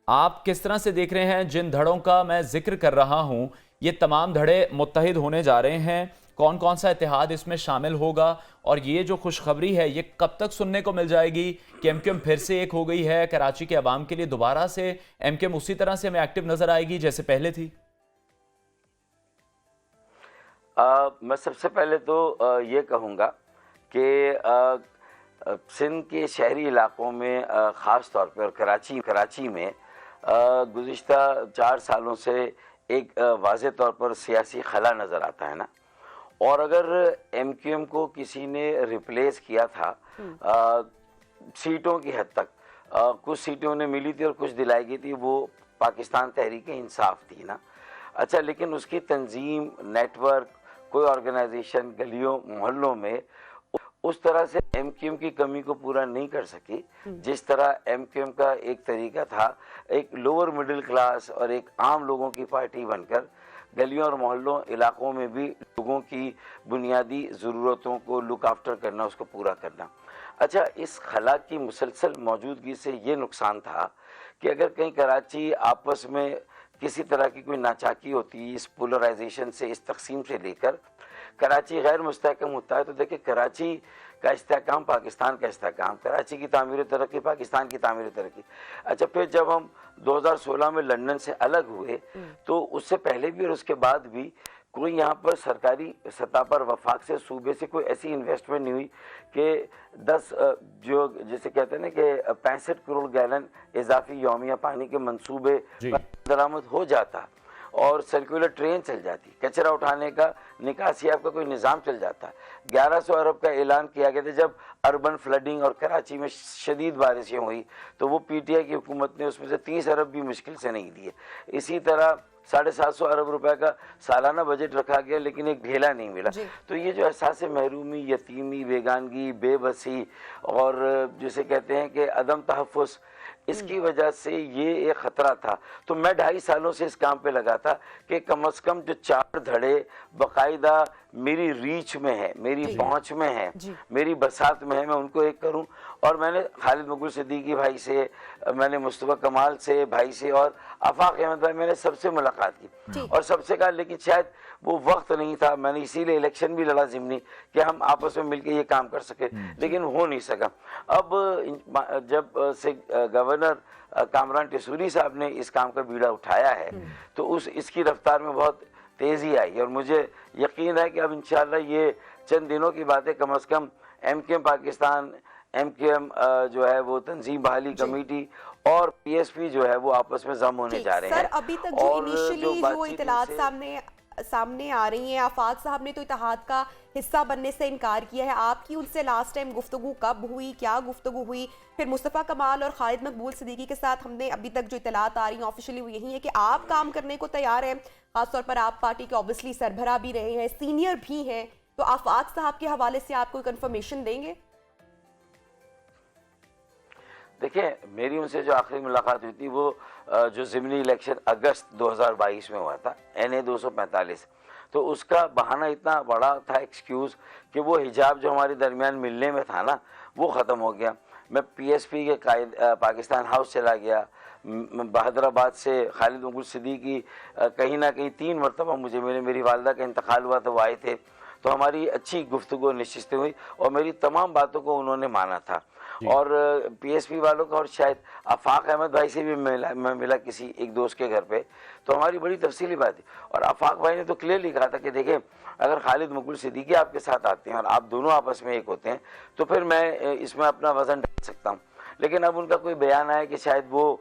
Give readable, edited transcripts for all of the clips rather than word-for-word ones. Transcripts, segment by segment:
آپ کس طرح سے دیکھ رہے ہیں جن دھڑوں کا میں ذکر کر رہا ہوں، یہ تمام دھڑے متحد ہونے جا رہے ہیں؟ کون کون سا اتحاد اس میں شامل ہوگا؟ اور یہ جو خوشخبری ہے یہ کب تک سننے کو مل جائے گی کہ ایم کیو ایم پھر سے ایک ہو گئی ہے کراچی کے عوام کے لیے؟ دوبارہ سے ایم کیو ایم اسی طرح سے ہمیں ایکٹیو نظر آئے گی جیسے پہلے تھی؟ میں سب سے پہلے تو یہ کہوں گا کہ سندھ کے شہری علاقوں میں خاص طور پہ اور کراچی میں گزشتہ 4 سالوں سے ایک واضح طور پر سیاسی خلا نظر آتا ہے نا. اور اگر ایم کیو ایم کو کسی نے ریپلیس کیا تھا سیٹوں کی حد تک، کچھ سیٹیں انہیں ملی تھی اور کچھ دلائی گئی تھی، وہ پاکستان تحریک انصاف تھی نا. اچھا، لیکن اس کی تنظیم، نیٹ ورک، کوئی آرگنائزیشن گلیوں محلوں میں اس طرح سے ایم کیو ایم کی کمی کو پورا نہیں کر سکی جس طرح ایم کیو ایم کا ایک طریقہ تھا ایک لوور مڈل کلاس اور ایک عام لوگوں کی پارٹی بن کر گلیوں اور محلوں علاقوں میں بھی لوگوں کی بنیادی ضرورتوں کو لک آفٹر کرنا، اس کو پورا کرنا. اچھا، اس خلا کی مسلسل موجودگی سے یہ نقصان تھا کہ اگر کہیں کراچی آپس میں کسی طرح کی کوئی ناچاکی ہوتی، اس پولرائزیشن سے، اس تقسیم سے لے کر کراچی غیر مستحکم ہوتا ہے، تو دیکھیں کراچی کا استحکام پاکستان کا استحکام، کراچی کی تعمیر و ترقی پاکستان کی تعمیر و ترقی. اچھا، پھر جب ہم 2016 میں لندن سے الگ ہوئے تو اس سے پہلے بھی اور اس کے بعد بھی کوئی یہاں پر سرکاری سطح پر وفاق سے صوبے سے کوئی ایسی انویسٹمنٹ نہیں ہوئی کہ 10 جو جسے کہتے ہیں نا کہ 65 کروڑ گیلن اضافی یومیہ پانی کے منصوبے درآمد ہو جاتا اور سرکولر ٹرین چل جاتی، کچرا اٹھانے کا نکاسیاب کا کوئی نظام چل جاتا. 1100 ارب کا اعلان کیا گیا تھا جب اربن فلڈنگ اور کراچی میں شدید بارشیں ہوئی تو وہ پی ٹی آئی کی حکومت نے اس میں سے 30 ارب بھی مشکل سے نہیں دیے. اسی طرح 750 ارب روپے کا سالانہ بجٹ رکھا گیا لیکن ایک ڈھیلا نہیں ملا. تو یہ جو احساس محرومی، یتیمی، بیگانگی، بے بسی اور جسے کہتے ہیں کہ عدم تحفظ، اس کی وجہ سے یہ ایک خطرہ تھا. تو میں 2.5 سالوں سے اس کام پہ لگا تھا کہ کم از کم جو 4 دھڑے باقاعدہ میری ریچ میں ہے، میری پہنچ میں ہے، میری بساط میں ہے، میں ان کو ایک کروں. اور میں نے خالد مقبول صدیقی بھائی سے، میں نے مصطفیٰ کمال سے بھائی سے اور آفاق احمد بھائی، میں نے سب سے ملاقات کی اور سب سے کہا، لیکن شاید وہ وقت نہیں تھا. میں نے اسی لیے الیکشن بھی لڑا ضمنی کہ ہم آپس میں مل کے یہ کام کر سکے، لیکن ہو نہیں سکا. اب جب سے گورنر کامران ٹیسوری صاحب نے اس کام کا بیڑا اٹھایا ہے تو اس کی رفتار میں بہت تیزی آئی اور مجھے یقین ہے کہ اب انشاءاللہ یہ چند دنوں کی باتیں، کم از کم M Q M Pakistan, M Q M جو ہے وہ تنظیم بحالی کمیٹی اور پی ایس پی جو ہے وہ آپس میں ضم ہونے جا رہے ہیں. سر، ابھی تک جو انیشلی جو اطلاعات سامنے آ رہی ہیں، آفاق صاحب نے تو اتحاد کا حصہ بننے سے انکار کیا ہے. آپ کی ان سے لاسٹ ٹائم گفتگو کب ہوئی، کیا گفتگو ہوئی؟ پھر مصطفیٰ کمال اور خالد مقبول صدیقی کے ساتھ ہم نے ابھی تک جو اطلاعات آ رہی ہیں آفیشلی وہ یہی ہے کہ آپ کام کرنے کو تیار ہیں، خاص طور پر آپ پارٹی کے اوبیسلی سربراہ بھی رہے ہیں، سینئر بھی ہیں، تو آفاق صاحب کے حوالے سے آپ کوئی کنفرمیشن دیں گے؟ دیکھیں، میری ان سے جو آخری ملاقات ہوئی تھی وہ جو ضمنی الیکشن اگست 2022 میں ہوا تھا NA 245، تو اس کا بہانہ اتنا بڑا تھا ایکسکیوز کہ وہ حجاب جو ہمارے درمیان ملنے میں تھا نا وہ ختم ہو گیا. میں پی ایس پی کے قائد پاکستان ہاؤس چلا گیا. بہادر آباد سے خالد مقبول صدیقی کہیں نہ کہیں 3 مرتبہ مجھے میری والدہ کا انتقال ہوا تو وہ آئے تھے، تو ہماری اچھی گفتگو نشستیں ہوئی اور میری تمام باتوں کو انہوں نے مانا تھا. اور پی ایس پی والوں کا اور شاید آفاق احمد بھائی سے بھی میں ملا کسی ایک دوست کے گھر پہ، تو ہماری بڑی تفصیلی بات تھی. اور آفاق بھائی نے تو کلیئرلی کہا تھا کہ دیکھیں، اگر خالد مقبول صدیقی آپ کے ساتھ آتے ہیں اور آپ دونوں آپس میں ایک ہوتے ہیں تو پھر میں اس میں اپنا وزن ڈال سکتا ہوں. لیکن اب ان کا کوئی بیان آیا کہ شاید وہ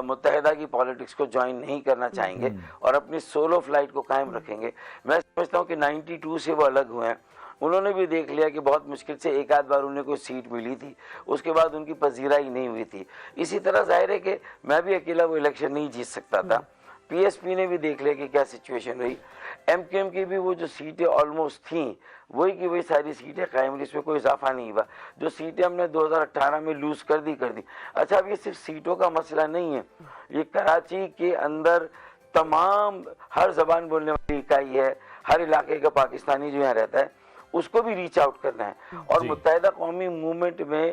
متحدہ کی پالیٹکس کو جوائن نہیں کرنا چاہیں گے اور اپنی سولو فلائٹ کو قائم رکھیں گے. میں سمجھتا ہوں کہ 92 سے وہ الگ ہوئے ہیں. انہوں نے بھی دیکھ لیا کہ بہت مشکل سے ایک آدھ بار انہیں کوئی سیٹ ملی تھی، اس کے بعد ان کی پذیرائی نہیں ہوئی تھی. اسی طرح ظاہر ہے کہ میں بھی اکیلا وہ الیکشن نہیں جیت سکتا تھا. پی ایس پی نے بھی دیکھ لیا کہ کیا سچویشن رہی. ایم کیو ایم کی بھی وہ جو سیٹیں آلموسٹ تھیں وہی کی وہی ساری سیٹیں قائم رہی، اس میں کوئی اضافہ نہیں ہوا. جو سیٹیں ہم نے 2018 میں لوز کر دی. اچھا، اب یہ صرف سیٹوں کا مسئلہ نہیں ہے، یہ کراچی کے اندر تمام ہر زبان بولنے والی اکائی ہے، ہر علاقے کا پاکستانی جو یہاں رہتا ہے اس کو بھی ریچ آؤٹ کرنا ہے. اور متحدہ قومی موومنٹ میں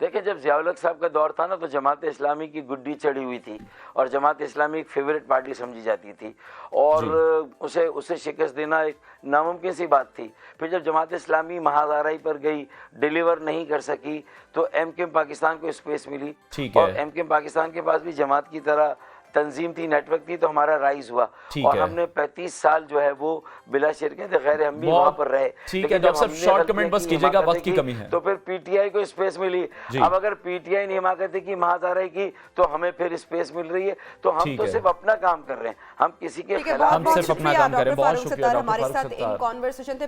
دیکھیں جب ضیاء الحق صاحب کا دور تھا نا تو جماعت اسلامی کی گڈی چڑھی ہوئی تھی اور جماعت اسلامی ایک فیوریٹ پارٹی سمجھی جاتی تھی اور اسے شکست دینا ایک ناممکن سی بات تھی. پھر جب جماعت اسلامی مہازارائی پر گئی، ڈیلیور نہیں کر سکی، تو ایم کیو ایم پاکستان کو اسپیس ملی اور ایم کیو ایم پاکستان کے پاس بھی جماعت کی طرح تنظیم تھی، نیٹ ورک تھی، تو ہمارا رائز ہوا اور ہم نے 35 سال جو ہے وہ بلا شرکت غیر ہم بھی وہاں پر رہے. ٹھیک ہے ڈاکٹر صاحب، شارٹ کمنٹ بس کیجیے گا، وقت کی کمی ہے. تو پھر پی ٹی آئی کو اسپیس ملی. اب اگر پی ٹی آئی نے حماقتیں کی، مہازارائی کی، تو ہمیں پھر اسپیس مل رہی ہے. تو ہم تو صرف اپنا کام کر رہے ہیں، ہم کسی کے خلاف ہم صرف اپنا کام کریں. بہت شکریہ ہمارے ساتھ ان کانورسیشن تھے.